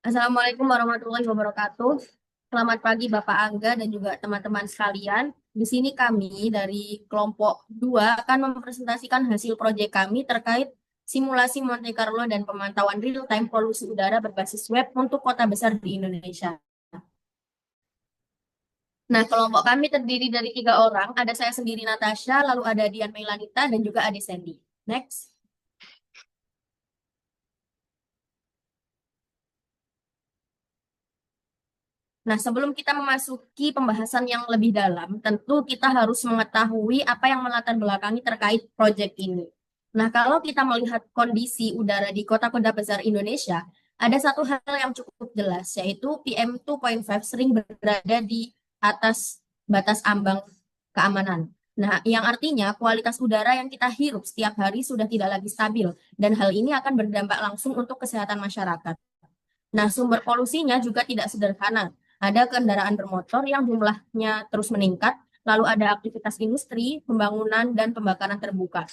Assalamualaikum warahmatullahi wabarakatuh. Selamat pagi Bapak Angga dan juga teman-teman sekalian. Di sini kami dari kelompok 2 akan mempresentasikan hasil proyek kami terkait simulasi Monte Carlo dan pemantauan real-time polusi udara berbasis web untuk kota besar di Indonesia. Nah, kelompok kami terdiri dari 3 orang. Ada saya sendiri Natasha, lalu ada Dian Meilanita, dan juga Ade Sandy. Next. Nah, sebelum kita memasuki pembahasan yang lebih dalam, tentu kita harus mengetahui apa yang melatar belakangi terkait proyek ini. Nah, kalau kita melihat kondisi udara di kota-kota besar Indonesia, ada satu hal yang cukup jelas, yaitu PM2.5 sering berada di atas batas ambang keamanan. Nah, yang artinya kualitas udara yang kita hirup setiap hari sudah tidak lagi stabil, dan hal ini akan berdampak langsung untuk kesehatan masyarakat. Nah, sumber polusinya juga tidak sederhana. Ada kendaraan bermotor yang jumlahnya terus meningkat, lalu ada aktivitas industri, pembangunan, dan pembakaran terbuka.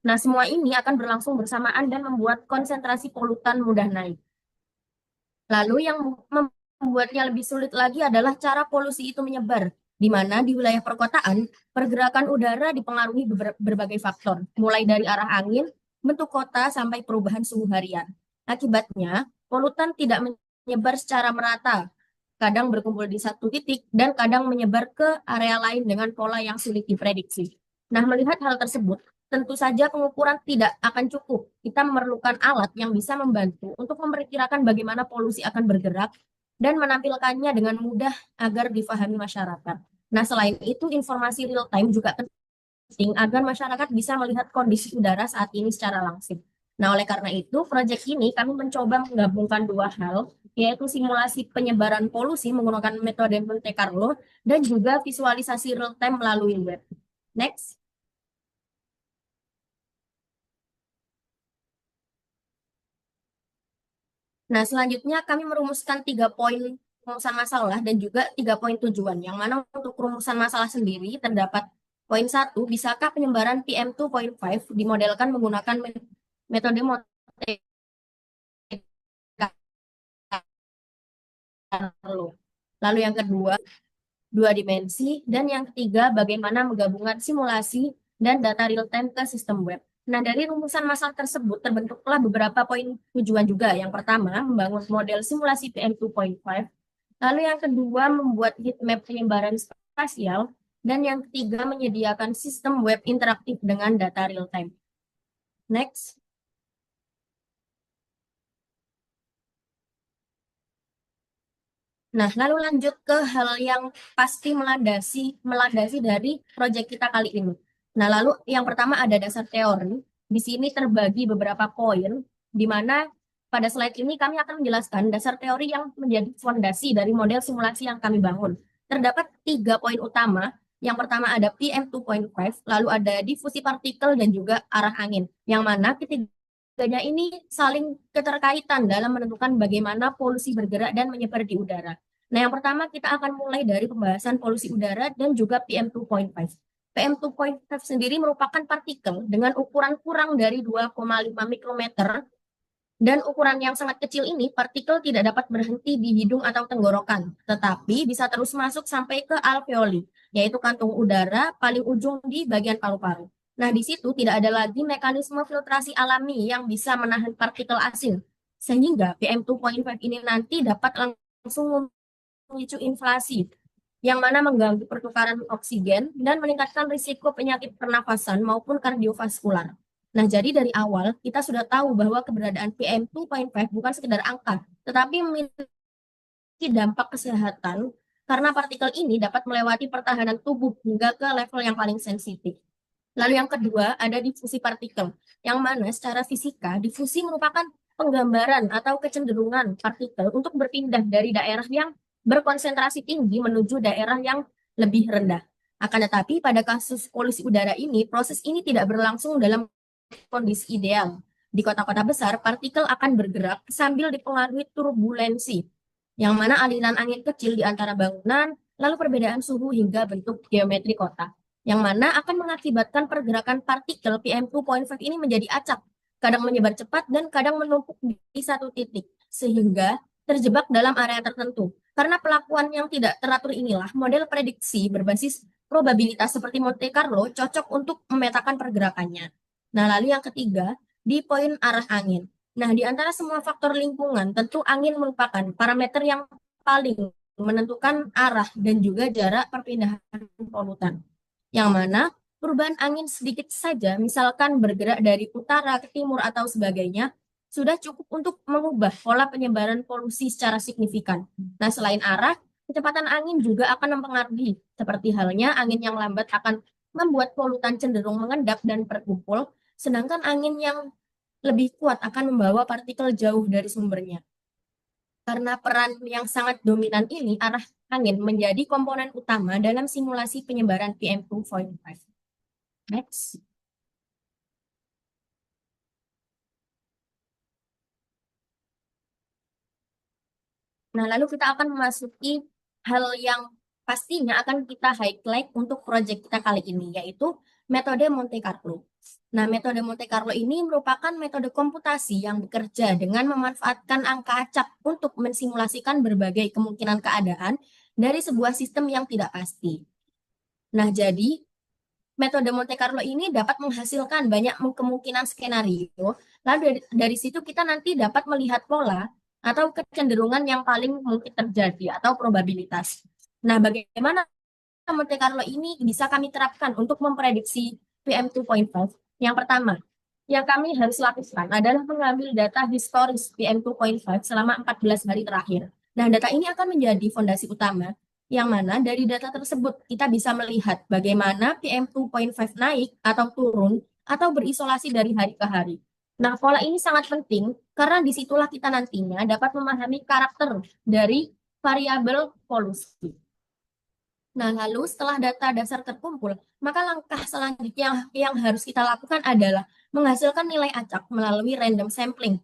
Nah, semua ini akan berlangsung bersamaan dan membuat konsentrasi polutan mudah naik. Lalu yang membuatnya lebih sulit lagi adalah cara polusi itu menyebar, di mana di wilayah perkotaan, pergerakan udara dipengaruhi berbagai faktor, mulai dari arah angin, bentuk kota, sampai perubahan suhu harian. Akibatnya, polutan tidak menyebar secara merata, kadang berkumpul di satu titik, dan kadang menyebar ke area lain dengan pola yang sulit diprediksi. Nah, melihat hal tersebut, tentu saja pengukuran tidak akan cukup. Kita memerlukan alat yang bisa membantu untuk memperkirakan bagaimana polusi akan bergerak dan menampilkannya dengan mudah agar difahami masyarakat. Nah, selain itu, informasi real time juga penting agar masyarakat bisa melihat kondisi udara saat ini secara langsung. Nah, oleh karena itu, proyek ini kami mencoba menggabungkan dua hal, yaitu simulasi penyebaran polusi menggunakan metode Monte Carlo dan juga visualisasi real time melalui web. Next. Nah, selanjutnya kami merumuskan 3 poin rumusan masalah dan juga 3 poin tujuan. Yang mana untuk rumusan masalah sendiri terdapat poin satu, bisakah penyebaran PM2.5 dimodelkan menggunakan metode Monte Carlo. Lalu yang kedua, dua dimensi. Dan yang ketiga, bagaimana menggabungkan simulasi dan data real time ke sistem web. Nah, dari rumusan masalah tersebut terbentuklah beberapa poin tujuan juga. Yang pertama, membangun model simulasi PM2.5. Lalu yang kedua, membuat heat map penyebaran spasial. Dan yang ketiga, menyediakan sistem web interaktif dengan data real time. Next. Nah, lalu lanjut ke hal yang pasti melandasi dari proyek kita kali ini. Nah, lalu yang pertama ada dasar teori. Di sini terbagi beberapa poin, di mana pada slide ini kami akan menjelaskan dasar teori yang menjadi fondasi dari model simulasi yang kami bangun. Terdapat 3 poin utama. Yang pertama ada PM2.5, lalu ada difusi partikel dan juga arah angin. Yang mana ketiganya ini saling keterkaitan dalam menentukan bagaimana polusi bergerak dan menyebar di udara. Nah, yang pertama kita akan mulai dari pembahasan polusi udara dan juga PM2.5. PM2.5 sendiri merupakan partikel dengan ukuran kurang dari 2,5 mikrometer, dan ukuran yang sangat kecil ini, partikel tidak dapat berhenti di hidung atau tenggorokan, tetapi bisa terus masuk sampai ke alveoli, yaitu kantung udara paling ujung di bagian paru-paru. Nah, di situ tidak ada lagi mekanisme filtrasi alami yang bisa menahan partikel asing, sehingga PM2.5 ini nanti dapat langsung memicu inflasi, yang mana mengganggu pertukaran oksigen dan meningkatkan risiko penyakit pernafasan maupun kardiovaskular. Nah, jadi dari awal kita sudah tahu bahwa keberadaan PM2.5 bukan sekedar angka, tetapi memiliki dampak kesehatan karena partikel ini dapat melewati pertahanan tubuh hingga ke level yang paling sensitif. Lalu yang kedua ada difusi partikel, yang mana secara fisika difusi merupakan penggambaran atau kecenderungan partikel untuk berpindah dari daerah yang berkonsentrasi tinggi menuju daerah yang lebih rendah. Akan tetapi pada kasus polusi udara ini, proses ini tidak berlangsung dalam kondisi ideal. Di kota-kota besar, partikel akan bergerak sambil dipengaruhi turbulensi, yang mana aliran angin kecil di antara bangunan, lalu perbedaan suhu hingga bentuk geometri kota, yang mana akan mengakibatkan pergerakan partikel PM2.5 ini menjadi acak, kadang menyebar cepat dan kadang menumpuk di satu titik, sehingga terjebak dalam area tertentu. Karena pelakuan yang tidak teratur inilah, model prediksi berbasis probabilitas seperti Monte Carlo cocok untuk memetakan pergerakannya. Nah, lalu yang ketiga, di poin arah angin. Nah, di antara semua faktor lingkungan, tentu angin merupakan parameter yang paling menentukan arah dan juga jarak perpindahan polutan. Yang mana perubahan angin sedikit saja, misalkan bergerak dari utara ke timur atau sebagainya, sudah cukup untuk mengubah pola penyebaran polusi secara signifikan. Nah, selain arah, kecepatan angin juga akan mempengaruhi. Seperti halnya angin yang lambat akan membuat polutan cenderung mengendap dan berkumpul, sedangkan angin yang lebih kuat akan membawa partikel jauh dari sumbernya. Karena peran yang sangat dominan ini, arah angin menjadi komponen utama dalam simulasi penyebaran PM2.5. Next. Nah, lalu kita akan memasuki hal yang pastinya akan kita highlight untuk proyek kita kali ini, yaitu metode Monte Carlo. Nah, metode Monte Carlo ini merupakan metode komputasi yang bekerja dengan memanfaatkan angka acak untuk mensimulasikan berbagai kemungkinan keadaan dari sebuah sistem yang tidak pasti. Nah, jadi metode Monte Carlo ini dapat menghasilkan banyak kemungkinan skenario. Lalu dari situ kita nanti dapat melihat pola atau kecenderungan yang paling mungkin terjadi atau probabilitas. Nah, bagaimana Monte Carlo ini bisa kami terapkan untuk memprediksi PM2.5? Yang pertama, yang kami harus lakukan adalah mengambil data historis PM2.5 selama 14 hari terakhir. Nah, data ini akan menjadi fondasi utama yang mana dari data tersebut kita bisa melihat bagaimana PM2.5 naik atau turun atau berisolasi dari hari ke hari. Nah, pola ini sangat penting karena disitulah kita nantinya dapat memahami karakter dari variabel polusi. Nah, lalu setelah data dasar terkumpul, maka langkah selanjutnya yang harus kita lakukan adalah menghasilkan nilai acak melalui random sampling.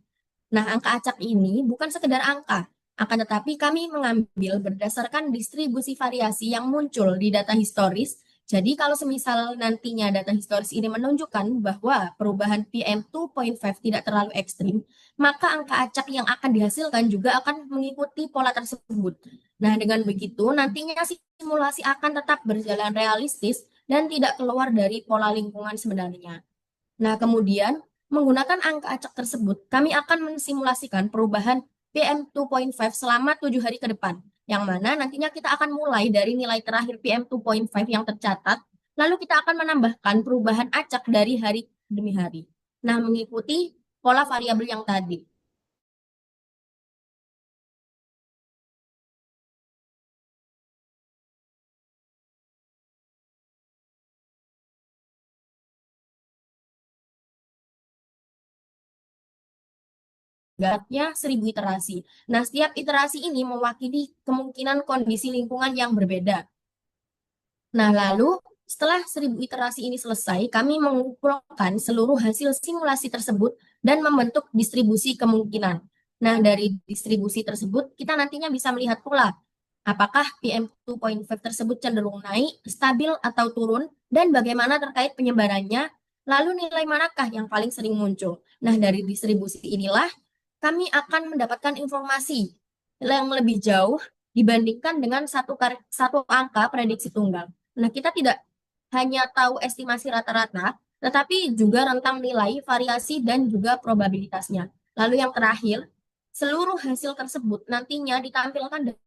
Nah, angka acak ini bukan sekedar angka, akan tetapi kami mengambil berdasarkan distribusi variasi yang muncul di data historis. Jadi, kalau semisal nantinya data historis ini menunjukkan bahwa perubahan PM2.5 tidak terlalu ekstrim, maka angka acak yang akan dihasilkan juga akan mengikuti pola tersebut. Nah, dengan begitu, nantinya simulasi akan tetap berjalan realistis dan tidak keluar dari pola lingkungan sebenarnya. Nah, kemudian menggunakan angka acak tersebut, kami akan mensimulasikan perubahan PM2.5 selama 7 hari ke depan, yang mana nantinya kita akan mulai dari nilai terakhir PM2.5 yang tercatat, lalu kita akan menambahkan perubahan acak dari hari demi hari. Nah, mengikuti pola variabel yang tadi. Garaknya 1000 iterasi. Nah, setiap iterasi ini mewakili kemungkinan kondisi lingkungan yang berbeda. Nah, lalu setelah 1000 iterasi ini selesai, kami mengumpulkan seluruh hasil simulasi tersebut dan membentuk distribusi kemungkinan. Nah, dari distribusi tersebut, kita nantinya bisa melihat pula apakah PM2.5 tersebut cenderung naik, stabil, atau turun, dan bagaimana terkait penyebarannya, lalu nilai manakah yang paling sering muncul. Nah, dari distribusi inilah kami akan mendapatkan informasi yang lebih jauh dibandingkan dengan satu angka prediksi tunggal. Nah, kita tidak hanya tahu estimasi rata-rata, tetapi juga rentang nilai, variasi, dan juga probabilitasnya. Lalu yang terakhir, seluruh hasil tersebut nantinya ditampilkan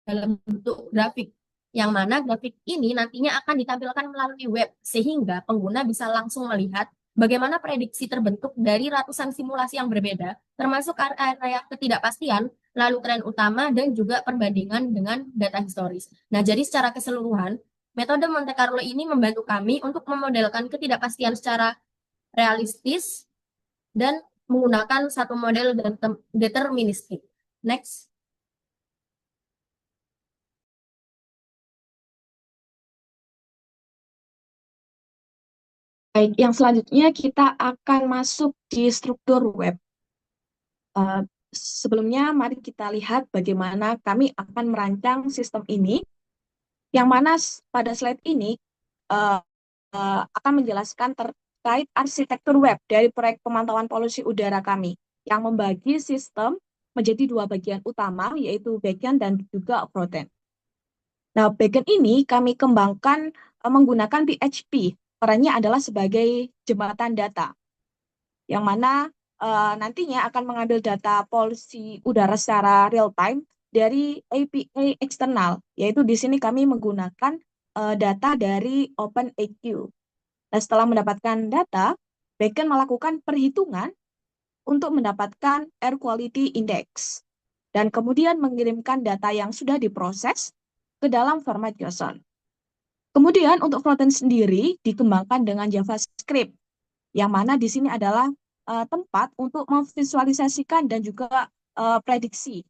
dalam bentuk grafik, yang mana grafik ini nantinya akan ditampilkan melalui web, sehingga pengguna bisa langsung melihat bagaimana prediksi terbentuk dari ratusan simulasi yang berbeda, termasuk area ketidakpastian, lalu tren utama, dan juga perbandingan dengan data historis. Nah, jadi secara keseluruhan, metode Monte Carlo ini membantu kami untuk memodelkan ketidakpastian secara realistis dan menggunakan satu model deterministik. Next. Baik, yang selanjutnya kita akan masuk di struktur web. Sebelumnya, mari kita lihat bagaimana kami akan merancang sistem ini, yang mana pada slide ini akan menjelaskan terkait arsitektur web dari proyek pemantauan polusi udara kami, yang membagi sistem menjadi dua bagian utama, yaitu backend dan juga frontend. Nah, backend ini kami kembangkan menggunakan PHP. Perannya adalah sebagai jembatan data, yang mana nantinya akan mengambil data polusi udara secara real time dari API eksternal, yaitu di sini kami menggunakan data dari OpenAQ. Nah, setelah mendapatkan data, backend melakukan perhitungan untuk mendapatkan air quality index dan kemudian mengirimkan data yang sudah diproses ke dalam format JSON. Kemudian untuk frontend sendiri dikembangkan dengan JavaScript, yang mana di sini adalah tempat untuk memvisualisasikan dan juga prediksi.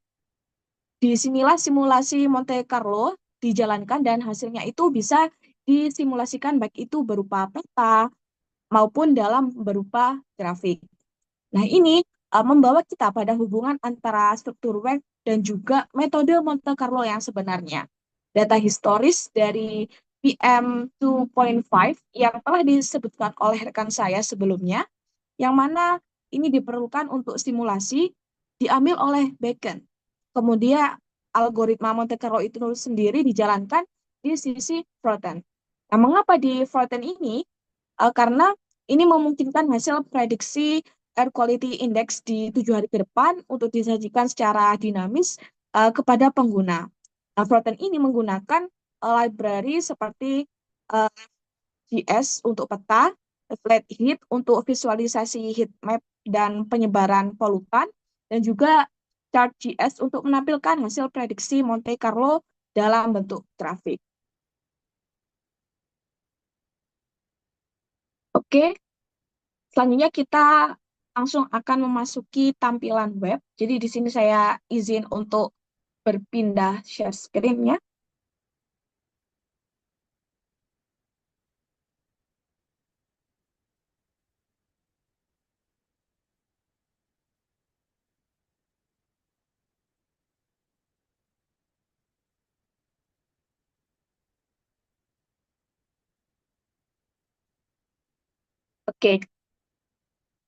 Disinilah simulasi Monte Carlo dijalankan dan hasilnya itu bisa disimulasikan baik itu berupa peta maupun dalam berupa grafik. Nah, ini membawa kita pada hubungan antara struktur web dan juga metode Monte Carlo yang sebenarnya. Data historis dari PM2.5 yang telah disebutkan oleh rekan saya sebelumnya, yang mana ini diperlukan untuk simulasi, diambil oleh backend. Kemudian algoritma Monte Carlo itu sendiri dijalankan di sisi frontend. Nah, mengapa di frontend ini? Karena ini memungkinkan hasil prediksi air quality index di 7 hari ke depan untuk disajikan secara dinamis kepada pengguna. Nah, frontend ini menggunakan library seperti uh, JS untuk peta, flat heat untuk visualisasi heat map dan penyebaran polutan, dan juga chart.js untuk menampilkan hasil prediksi Monte Carlo dalam bentuk grafik. Oke, selanjutnya kita langsung akan memasuki tampilan web. Jadi di sini saya izin untuk berpindah share screen-nya. Oke,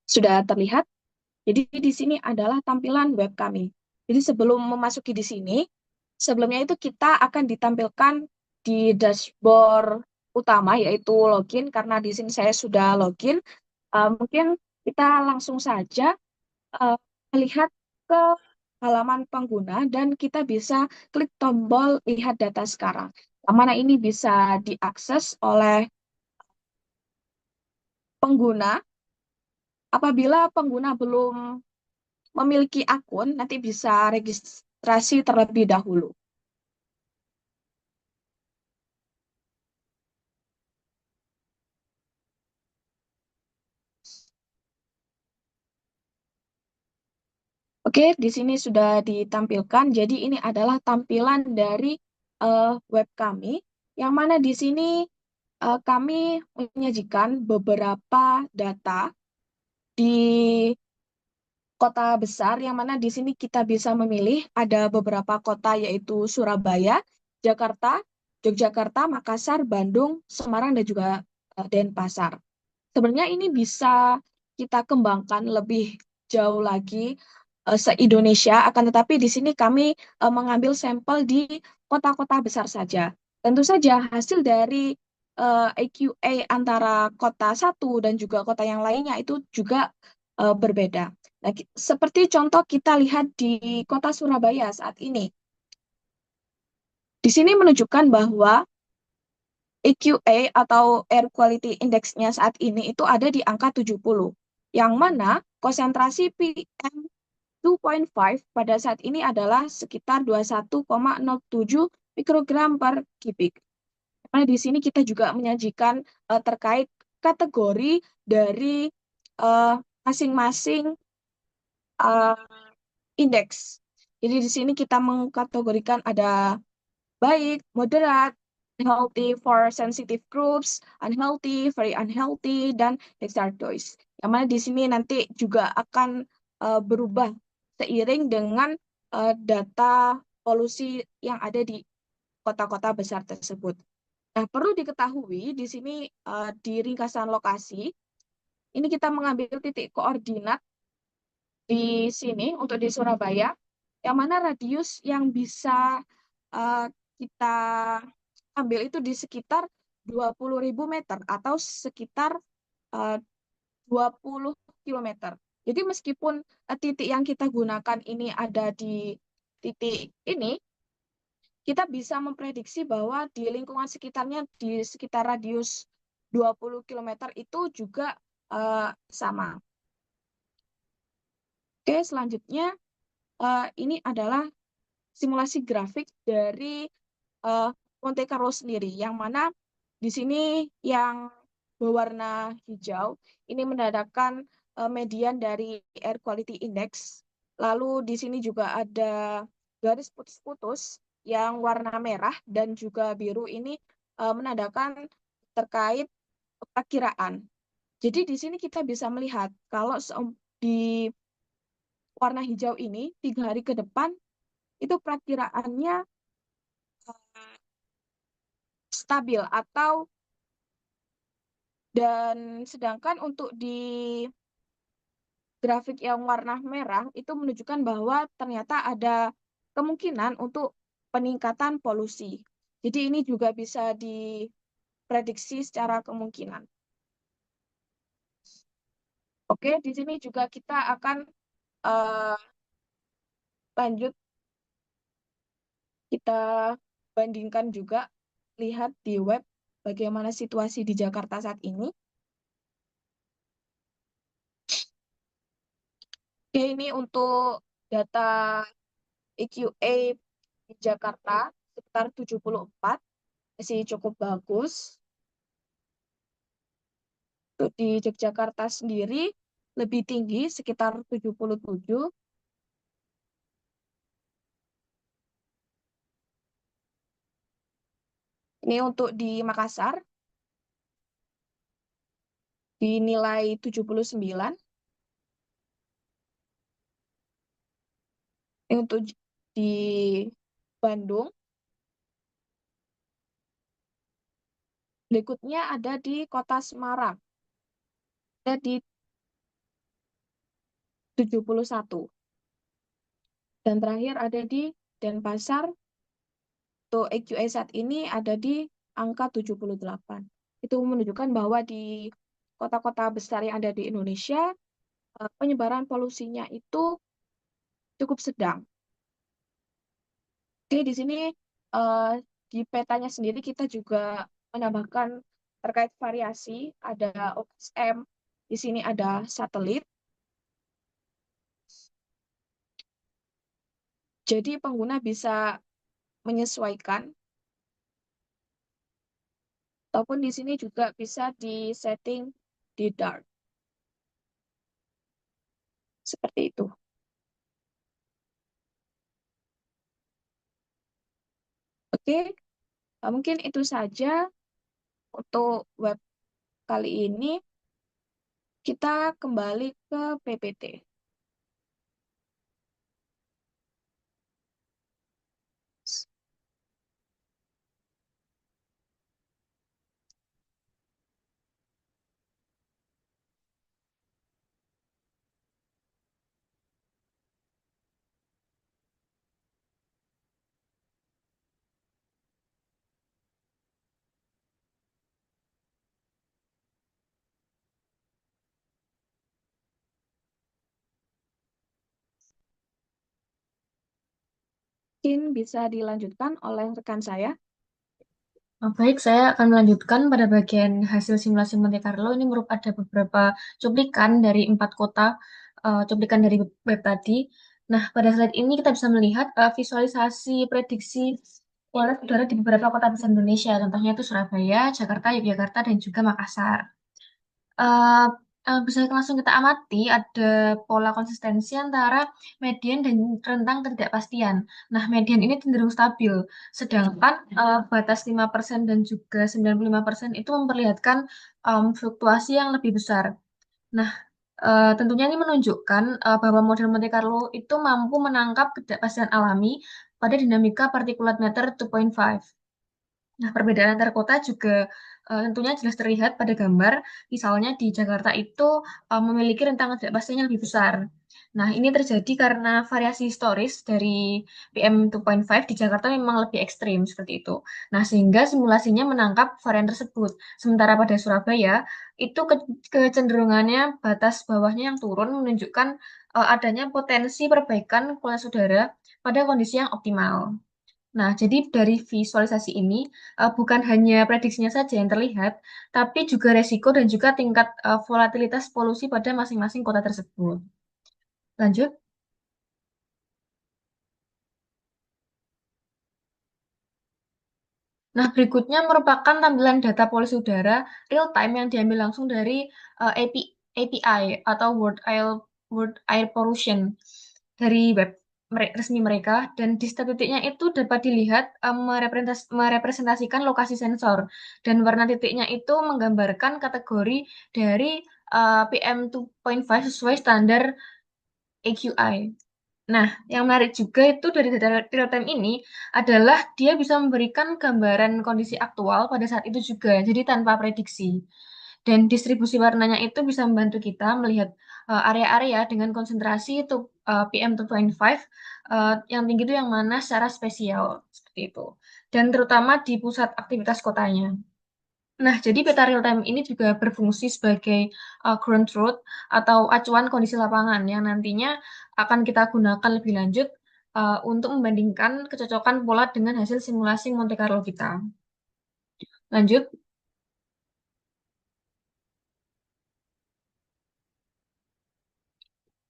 sudah terlihat. Jadi di sini adalah tampilan web kami. Jadi sebelum memasuki di sini, sebelumnya itu kita akan ditampilkan di dashboard utama, yaitu login. Karena di sini saya sudah login, mungkin kita langsung saja melihat ke halaman pengguna dan kita bisa klik tombol lihat data sekarang. Yang mana ini bisa diakses oleh pengguna. Apabila pengguna belum memiliki akun, nanti bisa registrasi terlebih dahulu. Oke, di sini sudah ditampilkan. Jadi ini adalah tampilan dari web kami, yang mana di sini kami menyajikan beberapa data di kota besar, yang mana di sini kita bisa memilih ada beberapa kota, yaitu Surabaya, Jakarta, Yogyakarta, Makassar, Bandung, Semarang, dan juga Denpasar. Sebenarnya ini bisa kita kembangkan lebih jauh lagi se-Indonesia, akan tetapi di sini kami mengambil sampel di kota-kota besar saja. Tentu saja hasil dari AQA antara kota satu dan juga kota yang lainnya itu juga berbeda. Nah, seperti contoh kita lihat di kota Surabaya saat ini. Di sini menunjukkan bahwa AQA atau Air Quality Index-nya saat ini itu ada di angka 70, yang mana konsentrasi PM2.5 pada saat ini adalah sekitar 21,07 mikrogram per kubik. Nah, di sini kita juga menyajikan terkait kategori dari masing-masing uh, indeks. Jadi di sini kita mengkategorikan ada baik, moderat, healthy for sensitive groups, unhealthy, very unhealthy, dan hazardous. Yang mana di sini nanti juga akan berubah seiring dengan data polusi yang ada di kota-kota besar tersebut. Nah, perlu diketahui di sini di ringkasan lokasi, ini kita mengambil titik koordinat di sini untuk di Surabaya. yang mana radius yang bisa eh, kita ambil itu di sekitar 20.000 meter atau sekitar eh, 20 kilometer. Jadi meskipun titik yang kita gunakan ini ada di titik ini, kita bisa memprediksi bahwa di lingkungan sekitarnya, di sekitar radius 20 kilometer itu juga sama. Oke, selanjutnya ini adalah simulasi grafik dari eh, Monte Carlo sendiri, yang mana di sini yang berwarna hijau ini menandakan median dari Air Quality Index. Lalu di sini juga ada garis putus-putus yang warna merah dan juga biru ini menandakan terkait perkiraan. Jadi di sini kita bisa melihat kalau di warna hijau ini 3 hari ke depan itu perakiraannya stabil atau dan sedangkan untuk di grafik yang warna merah itu menunjukkan bahwa ternyata ada kemungkinan untuk peningkatan polusi. Jadi ini juga bisa diprediksi secara kemungkinan. Oke, di sini juga kita akan eh, lanjut kita bandingkan juga lihat di web bagaimana situasi di Jakarta saat ini. Oke, ini untuk data EQA di Jakarta sekitar 74, masih cukup bagus. Untuk di Yogyakarta sendiri lebih tinggi sekitar 77. Ini untuk di Makassar dinilai 79. Ini untuk di Bandung. Berikutnya ada di Kota Semarang, ada di 71. Dan terakhir ada di Denpasar, untuk AQA saat ini ada di angka 78. Itu menunjukkan bahwa di kota-kota besar yang ada di Indonesia, penyebaran polusinya itu cukup sedang. Oke, di sini eh, di petanya sendiri kita juga menambahkan terkait variasi, ada OSM, di sini ada satelit. Jadi pengguna bisa menyesuaikan, ataupun di sini juga bisa di setting di dark, seperti itu. Oke, mungkin itu saja untuk web kali ini. Kita kembali ke PPT. Mungkin bisa dilanjutkan oleh rekan saya. Baik, saya akan melanjutkan pada bagian hasil simulasi Monte Carlo. Ini merupakan ada beberapa cuplikan dari 4 kota, cuplikan dari web tadi. Nah, pada slide ini kita bisa melihat visualisasi prediksi kualitas udara di beberapa kota besar Indonesia. Contohnya itu Surabaya, Jakarta, Yogyakarta, dan juga Makassar. eh Bisa langsung kita amati ada pola konsistensi antara median dan rentang ketidakpastian. Nah, median ini cenderung stabil, sedangkan batas 5% dan juga 95% itu memperlihatkan fluktuasi yang lebih besar. Nah, tentunya ini menunjukkan bahwa model Monte Carlo itu mampu menangkap ketidakpastian alami pada dinamika partikulat matter 2.5. Nah, perbedaan antar kota juga tentunya jelas terlihat pada gambar. Misalnya di Jakarta itu memiliki rentang ketidakpastiannya lebih besar. Nah, ini terjadi karena variasi historis dari PM2.5 di Jakarta memang lebih ekstrim seperti itu. Nah, sehingga simulasinya menangkap varian tersebut. Sementara pada Surabaya, itu kecenderungannya batas bawahnya yang turun menunjukkan adanya potensi perbaikan kualitas udara pada kondisi yang optimal. Nah, jadi dari visualisasi ini bukan hanya prediksinya saja yang terlihat, tapi juga resiko dan juga tingkat volatilitas polusi pada masing-masing kota tersebut. Lanjut. Nah, berikutnya merupakan tampilan data polusi udara real time yang diambil langsung dari API atau World Air Pollution dari web resmi mereka, dan di setiap titiknya itu dapat dilihat merepresentasikan lokasi sensor, dan warna titiknya itu menggambarkan kategori dari PM2.5 sesuai standar AQI. Nah, yang menarik juga itu dari data real time ini adalah dia bisa memberikan gambaran kondisi aktual pada saat itu juga, jadi tanpa prediksi. Dan distribusi warnanya itu bisa membantu kita melihat area-area dengan konsentrasi itu PM2.5 yang tinggi itu yang mana secara spesial seperti itu. Dan terutama di pusat aktivitas kotanya. Nah, jadi peta real time ini juga berfungsi sebagai ground truth atau acuan kondisi lapangan yang nantinya akan kita gunakan lebih lanjut untuk membandingkan kecocokan pola dengan hasil simulasi Monte Carlo kita. Lanjut,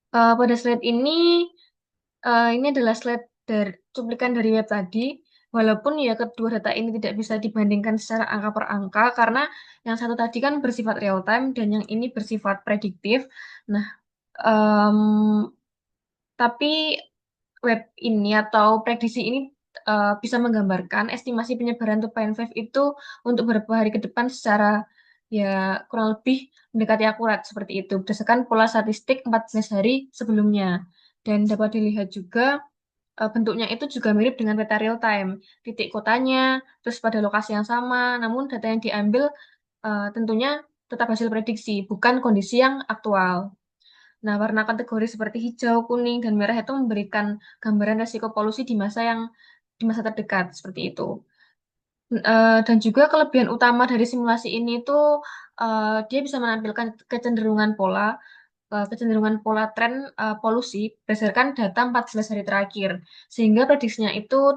pada slide ini adalah slide dari cuplikan dari web tadi. Walaupun ya kedua data ini tidak bisa dibandingkan secara angka per angka karena yang satu tadi kan bersifat real time dan yang ini bersifat prediktif. Nah, em, tapi web ini atau prediksi ini bisa menggambarkan estimasi penyebaran tupai Five itu untuk beberapa hari ke depan secara ya kurang lebih mendekati akurat seperti itu berdasarkan pola statistik 14 hari sebelumnya. Dan dapat dilihat juga bentuknya itu juga mirip dengan peta real time, titik kotanya, terus pada lokasi yang sama, namun data yang diambil tentunya tetap hasil prediksi, bukan kondisi yang aktual. Nah, warna kategori seperti hijau, kuning, dan merah itu memberikan gambaran resiko polusi di masa terdekat seperti itu. Dan juga kelebihan utama dari simulasi ini itu dia bisa menampilkan kecenderungan pola tren polusi berdasarkan data 14 hari terakhir, sehingga prediksinya itu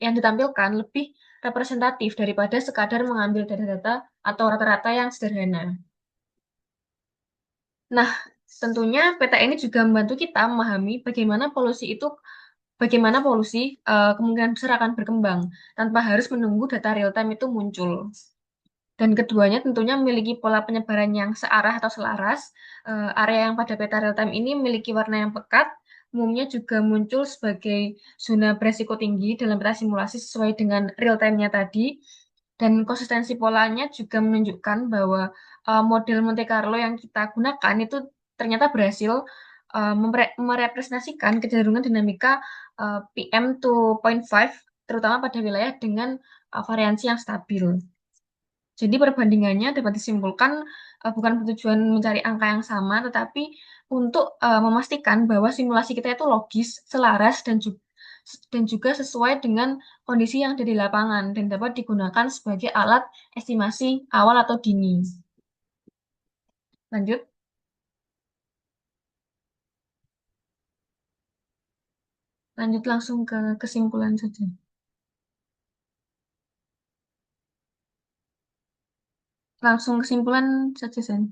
yang ditampilkan lebih representatif daripada sekadar mengambil data-data atau rata-rata yang sederhana. Nah, tentunya peta ini juga membantu kita memahami bagaimana polusi kemungkinan besar akan berkembang tanpa harus menunggu data real time itu muncul. Dan keduanya tentunya memiliki pola penyebaran yang searah atau selaras. Area yang pada peta real time ini memiliki warna yang pekat, umumnya juga muncul sebagai zona beresiko tinggi dalam peta simulasi sesuai dengan real time-nya tadi. Dan konsistensi polanya juga menunjukkan bahwa model Monte Carlo yang kita gunakan itu ternyata berhasil merepresentasikan kecenderungan dinamika PM2.5 terutama pada wilayah dengan variansi yang stabil. Jadi perbandingannya dapat disimpulkan bukan bertujuan mencari angka yang sama, tetapi untuk memastikan bahwa simulasi kita itu logis, selaras, dan juga sesuai dengan kondisi yang ada di lapangan dan dapat digunakan sebagai alat estimasi awal atau dini. Lanjut, lanjut langsung ke kesimpulan saja. Langsung kesimpulan saja, Sen.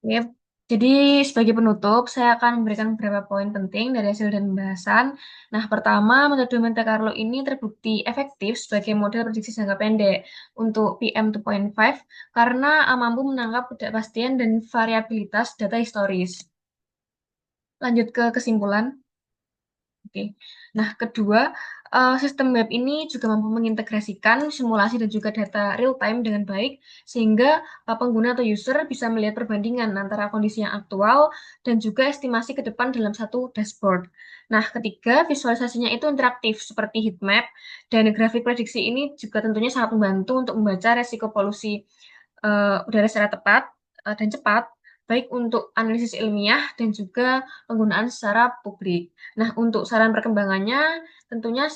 Yep. Jadi sebagai penutup, saya akan memberikan beberapa poin penting dari hasil dan pembahasan. Nah, pertama, metode Monte Carlo ini terbukti efektif sebagai model prediksi jangka pendek untuk PM2.5 karena mampu menangkap ketidakpastian dan variabilitas data historis. Lanjut ke kesimpulan. Oke. Nah, kedua, sistem web ini juga mampu mengintegrasikan simulasi dan juga data real time dengan baik, sehingga pengguna atau user bisa melihat perbandingan antara kondisi yang aktual dan juga estimasi ke depan dalam satu dashboard. Nah, ketiga, visualisasinya itu interaktif seperti heat map, dan grafik prediksi ini juga tentunya sangat membantu untuk membaca resiko polusi udara secara tepat dan cepat, baik untuk analisis ilmiah dan juga penggunaan secara publik. Nah, untuk saran perkembangannya, tentunya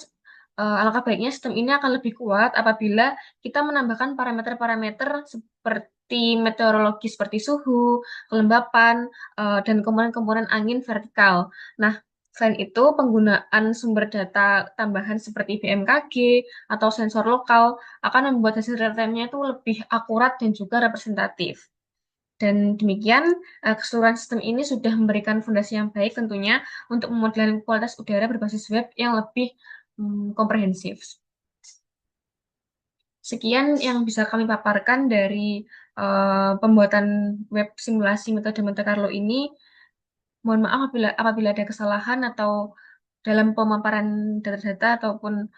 alangkah baiknya sistem ini akan lebih kuat apabila kita menambahkan parameter-parameter seperti meteorologi seperti suhu, kelembapan, dan komponen-komponen angin vertikal. Nah, selain itu, penggunaan sumber data tambahan seperti BMKG atau sensor lokal akan membuat hasil real time-nya itu lebih akurat dan juga representatif. Dan demikian, keseluruhan sistem ini sudah memberikan fondasi yang baik tentunya untuk memodeling kualitas udara berbasis web yang lebih komprehensif. Sekian yang bisa kami paparkan dari pembuatan web simulasi metode Monte Carlo ini. Mohon maaf apabila ada kesalahan atau dalam pemaparan data-data ataupun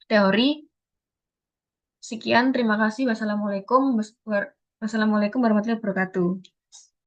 teori. Sekian, terima kasih. Wassalamualaikum warahmatullahi wabarakatuh.